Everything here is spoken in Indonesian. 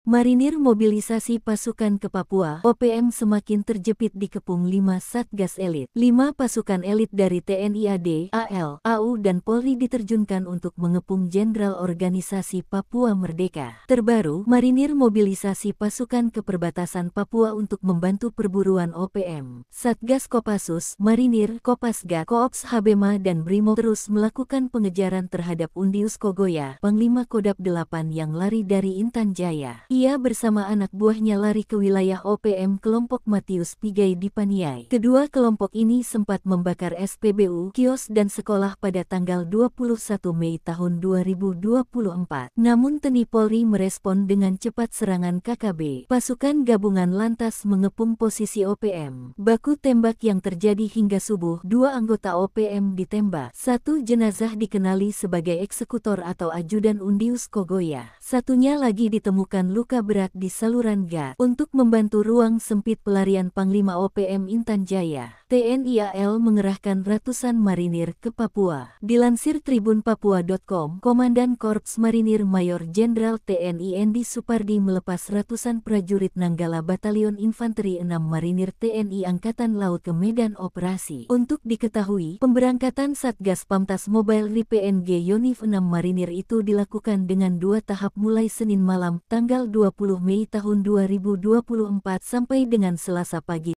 Marinir mobilisasi pasukan ke Papua, OPM semakin terjepit di Kepung 5 Satgas Elit. 5 pasukan elit dari TNI AD, AL, AU dan Polri diterjunkan untuk mengepung Jenderal Organisasi Papua Merdeka. Terbaru, Marinir mobilisasi pasukan ke perbatasan Papua untuk membantu perburuan OPM. Satgas Kopassus, Marinir, Kopasga, Koops Habema dan Brimo terus melakukan pengejaran terhadap Undius Kogoya, Panglima Kodap 8 yang lari dari Intan Jaya. Ia bersama anak buahnya lari ke wilayah OPM kelompok Matius Pigai di Paniai. Kedua kelompok ini sempat membakar SPBU, kios dan sekolah pada tanggal 21 Mei tahun 2024. Namun TNI Polri merespon dengan cepat serangan KKB. Pasukan gabungan lantas mengepung posisi OPM. Baku tembak yang terjadi hingga subuh, 2 anggota OPM ditembak. 1 jenazah dikenali sebagai eksekutor atau ajudan Undius Kogoya. Satunya lagi ditemukan luka berat di saluran gas. Untuk membantu ruang sempit pelarian Panglima OPM Intan Jaya, TNI AL mengerahkan ratusan marinir ke Papua. Dilansir tribunpapua.com, Komandan Korps Marinir Mayor Jenderal TNI Endi Supardi melepas ratusan prajurit Nanggala Batalion Infanteri 6 Marinir TNI Angkatan Laut ke medan operasi. Untuk diketahui, pemberangkatan Satgas Pamtas Mobile RIPNG Yonif 6 Marinir itu dilakukan dengan 2 tahap mulai Senin malam, tanggal 20 Mei tahun 2024 sampai dengan Selasa pagi